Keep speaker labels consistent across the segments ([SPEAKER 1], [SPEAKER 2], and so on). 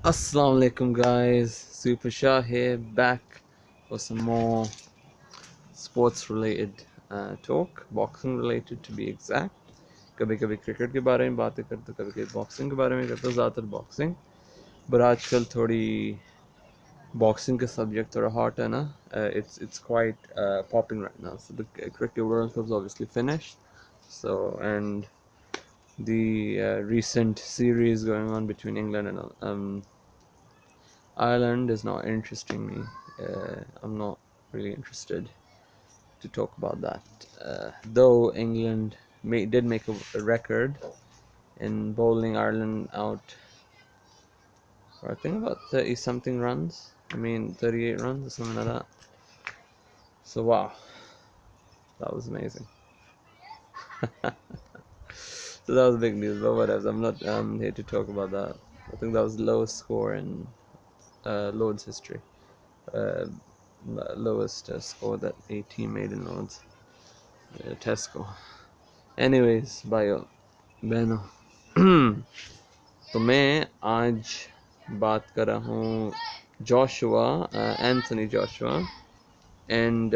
[SPEAKER 1] Assalamu alaikum guys, Super Shah here, back for some more sports related talk, boxing related to be exact. कभी कभी cricket के बारे में बातें करते, कभी कभी बॉक्सिंग के बारे में करते, ज़्यादातर बॉक्सिंग, पर आजकल थोड़ी बॉक्सिंग के सब्जेक्ट थोड़ा हॉट है ना. It's quite popping right now. So the cricket World Cup is obviously finished, so and the recent series going on between England and Ireland is not interesting me. I'm not really interested to talk about that. Though England did make a record in bowling Ireland out for I think about 30 something runs. I mean 38 runs or something like that. So wow, that was amazing. So that was big news, but whatever. I'm not here to talk about that. I think that was the lowest score in Lord's history. Uh, Lowest score that a team made in Lord's. Test score. Anyways, भाइयों बहनों, तो मैं आज बात कर रहा हूँ Joshua, Anthony Joshua and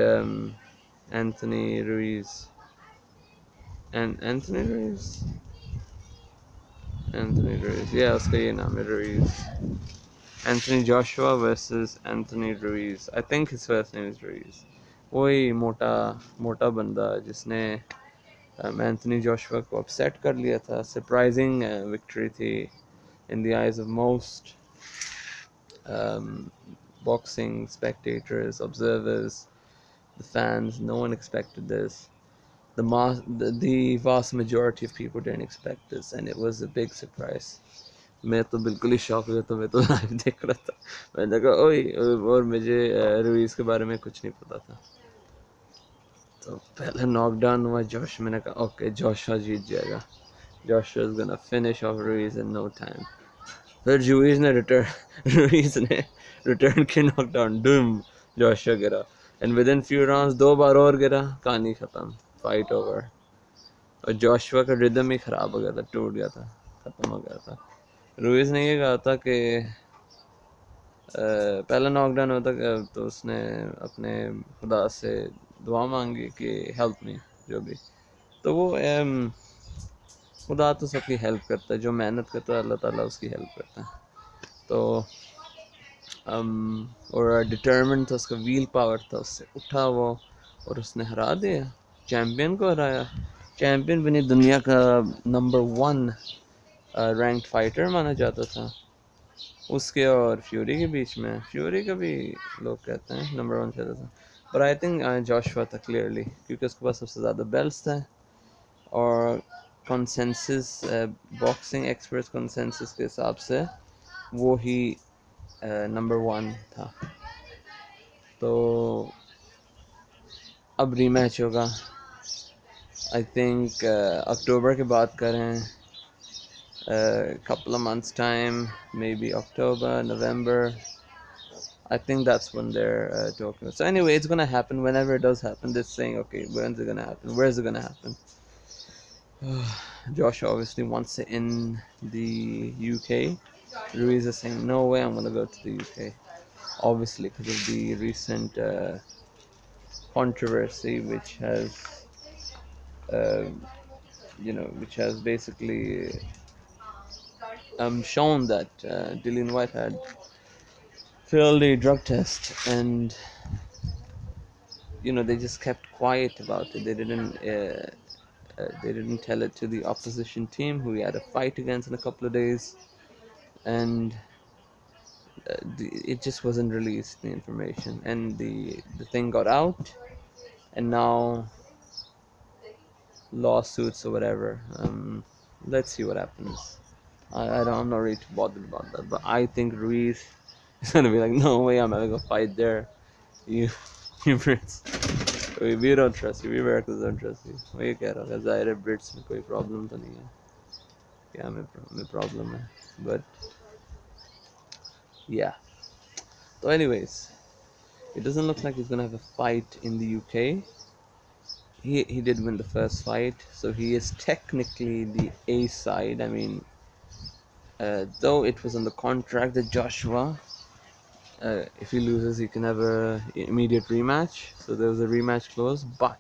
[SPEAKER 1] Anthony Ruiz. And Anthony Ruiz? Anthony Ruiz. Yeah, उसका ये नाम है, Ruiz. Anthony Joshua versus Anthony Ruiz. I think his first name is Ruiz. वही मोटा मोटा बंदा जिसने एंथनी जोशुआ को अपसेट कर लिया था. सरप्राइजिंग विक्ट्री थी in the eyes of most boxing spectators, observers, the fans. No one expected this. The vast majority of people didn't expect this, and it was a big surprise. मैं तो बिल्कुल ही shock हो गया था. मैं तो live देख रहा था. मैंने कहा ओए, और मुझे रुईज के बारे में कुछ नहीं पता था. तो पहले नॉकडाउन हुआ जोश. मैंने कहा ओके, जोशुआ जीत जाएगा. Joshua is gonna finish off Ruiz in no time. फिर रुईज ने रिटर्न के नॉकडाउन, डूम, जोशुआ गिरा. And within few rounds 2 बार और गिरा. कहानी खत्म, फाइट ओवर. और जोशुआ का रिदम ही खराब हो गया था, टूट गया था, खत्म हो गया था. रुईज ने ये कहा था कि पहला नॉकडाउन होता तो उसने अपने खुदा से दुआ मांगी कि हेल्प मी, जो भी. तो वो खुदा तो सबकी हेल्प करता है. जो मेहनत करता है अल्लाह ताला उसकी हेल्प करता है. तो और डिटर्मिनेंट था, उसका व्हील पावर था. उससे उठा वो और उसने हरा दिया. चैम्पियन को हराया. चैम्पियन बनी, दुनिया का नंबर 1 रैंक्ड फाइटर माना जाता था. उसके और फ्यूरी के बीच में, फ्यूरी का भी लोग कहते हैं नंबर 1 कहता था, पर आई थिंक जोशुआ था क्लियरली, क्योंकि उसके पास सबसे ज़्यादा बेल्ट्स थे. और कंसेंसस, बॉक्सिंग एक्सपर्ट्स कंसेंसस के हिसाब से वो ही नंबर 1 था. तो अब रीमैच होगा. आई थिंक अक्टूबर के बाद करें. Couple of months time, maybe October, November. I think that's when they're talking. So anyway, it's gonna happen whenever it does happen. They're saying, okay, when's it gonna happen? Where's it gonna happen? Josh obviously wants it in the UK. Ruiz is saying, no way, I'm gonna go to the UK. Obviously, because of the recent controversy, which has, uh, which has basically shown that Dillian White had failed a drug test, and they just kept quiet about it. They didn't tell it to the opposition team, who he had a fight against in a couple of days, and it just wasn't released, the information, and the thing got out, and now lawsuits or whatever. Let's see what happens. I'm not really too bothered about that, but I think Ruiz is gonna be like, no way, I'm having a fight there. You, you Brits, we don't trust you. We Americans don't trust you. वही कह रहा हूँ, ज़ाहिर है Brits में कोई problem तो नहीं है. क्या में प्रॉब्लम है, but yeah. So anyways, it doesn't look like he's gonna have a fight in the UK. He did win the first fight, so he is technically the A side. I mean, Though it was on the contract that Joshua, if he loses, he can have a immediate rematch. So there was a rematch clause, but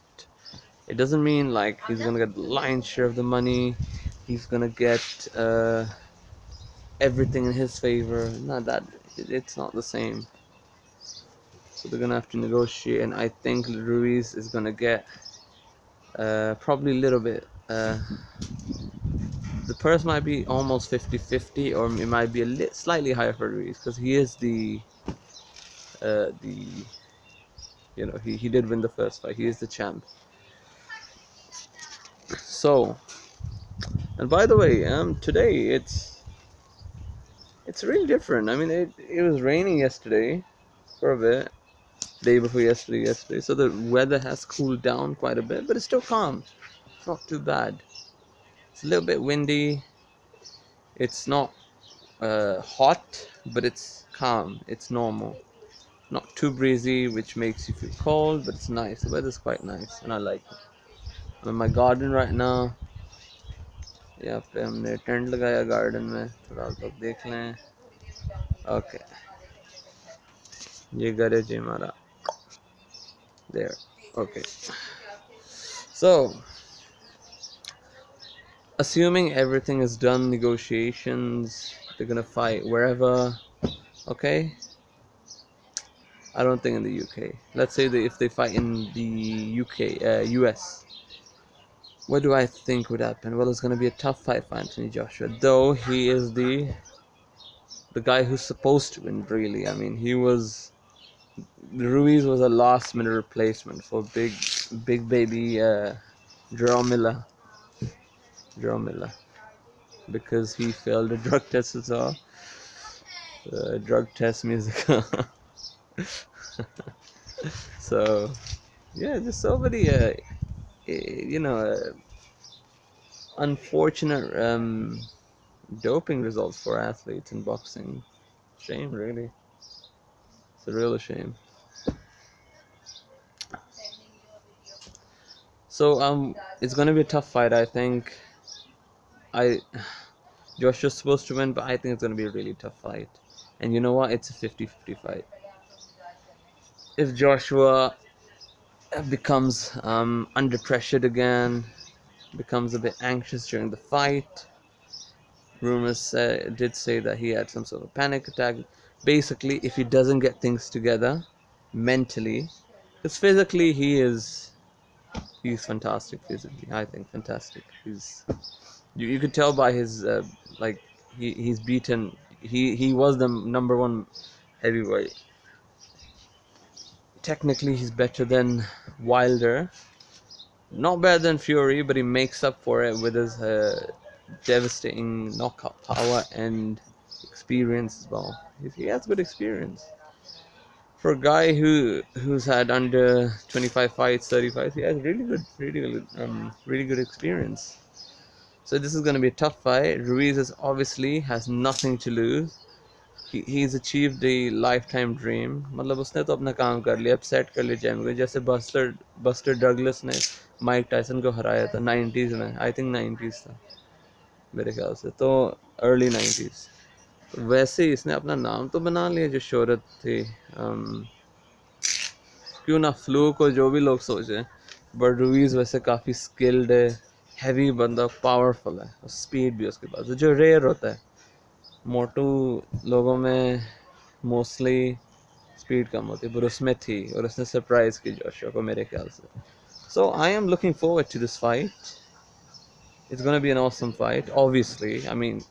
[SPEAKER 1] it doesn't mean like he's gonna get the lion's share of the money. He's gonna get everything in his favor. Not that it's not the same. So they're gonna have to negotiate, and I think Ruiz is gonna get probably a little bit. The purse might be almost 50-50, or it might be slightly higher for Ruiz because he is the he did win the first fight. He is the champ. So, and by the way, today it's really different. I mean, it was raining yesterday for a bit, day before yesterday. So the weather has cooled down quite a bit, but it's still calm. It's not too bad. It's a little bit windy. It's not hot, but it's calm. It's normal. Not too breezy, which makes you feel cold, but it's nice. The weather's quite nice, and I like it. I'm in my garden right now. यहाँ पे हमने tent लगाया garden में, थोड़ा आप लोग देख लें. ओके, ये घर है जी हमारा. There. Okay. So, assuming everything is done, negotiations, they're gonna fight wherever. Okay. I don't think in the UK. Let's say that if they fight in the US, what do I think would happen? Well, it's gonna be a tough fight for Anthony Joshua, though he is the guy who's supposed to win. Really, I mean, Ruiz was a last-minute replacement for big baby Jerome Miller, because he failed a drug test as well. Drug test music. So yeah, there's so many unfortunate doping results for athletes in boxing. Shame, really. It's a real shame. So it's gonna be a tough fight. I think Joshua's supposed to win, but I think it's gonna be a really tough fight. And you know what? It's a 50-50 fight. If Joshua becomes under pressured again, becomes a bit anxious during the fight. Rumors did say that he had some sort of panic attack. Basically, if he doesn't get things together mentally, because physically he's fantastic. Physically, I think fantastic. You could tell by his he's beaten. He was the number one heavyweight. Technically, he's better than Wilder. Not better than Fury, but he makes up for it with his devastating knockout power and experience as well. He has good experience. For a guy who's had under 25 fights, 30 fights, he has really good experience. So this is going to be a tough fight. Ruiz obviously has nothing to lose. He's achieved a lifetime dream. मतलब उसने तो अपना काम कर लिया, upset कर लिया jam को, जैसे बस्टर डगलस ने माइक टायसन को हराया था 90s में. आई थिंक 90s था मेरे ख्याल से, तो अर्ली 90s. वैसे ही इसने अपना नाम तो बना लिया जो शोहरत थी. क्यों ना फ्लू को जो भी लोग सोचे, बट रुइज वैसे काफ़ी स्किल्ड है, हैवी बंदा, पावरफुल है, स्पीड भी उसके पास जो रेयर होता है. मोटू लोगों में मोस्टली स्पीड कम होती है, पर उसमें थी, और उसने सरप्राइज की जोशुआ को मेरे ख्याल से. So I am looking forward to this fight. It's going to be an awesome fight, obviously. I mean,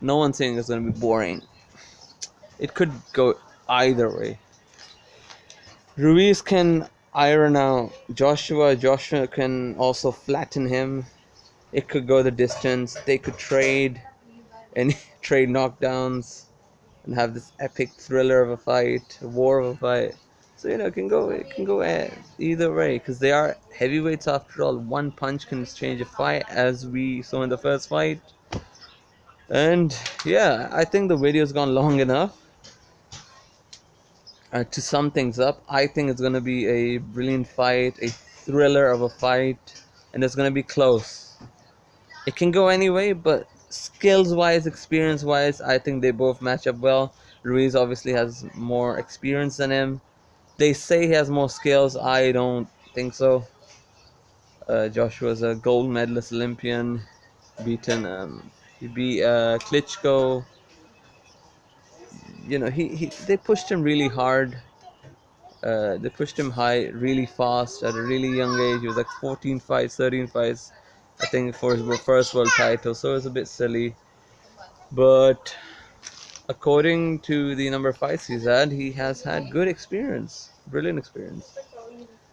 [SPEAKER 1] no one's saying it's going to be boring. It could go either way. Ruiz can iron out Joshua. Joshua can also flatten him. It could go the distance. They could trade and trade knockdowns and have this epic thriller of a fight, a war of a fight. So it can go either way, because they are heavyweights after all. One punch can change a fight, as we saw in the first fight. And yeah, I think the video's gone long enough. To sum things up, I think it's going to be a brilliant fight, a thriller of a fight, and it's going to be close. It can go any way, but skills wise, experience wise, I think they both match up well. Ruiz obviously has more experience than him. They say he has more skills. I don't think so. Joshua's a gold medalist Olympian, beaten he beat Klitschko. You know, he they pushed him really hard. They pushed him high really fast at a really young age. He was like 14 fights, 13 fights, I think, for his first world title. So it was a bit silly. But according to the number of fights he's had, he has had good experience, brilliant experience.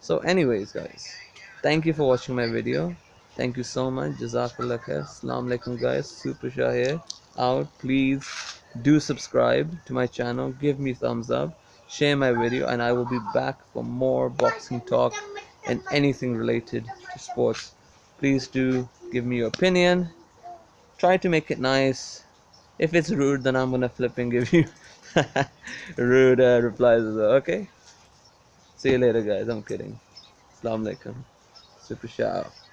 [SPEAKER 1] So anyways, guys, thank you for watching my video. Thank you so much. Jazakallah khair. Assalamu alaikum, guys. Super Shah here. Out. Please do subscribe to my channel. Give me thumbs up. Share my video, and I will be back for more boxing talk and anything related to sports. Please do give me your opinion. Try to make it nice. If it's rude, then I'm gonna flip and give you rude replies as well. Okay. See you later, guys. I'm kidding. Assalamu alaikum. Super shout out.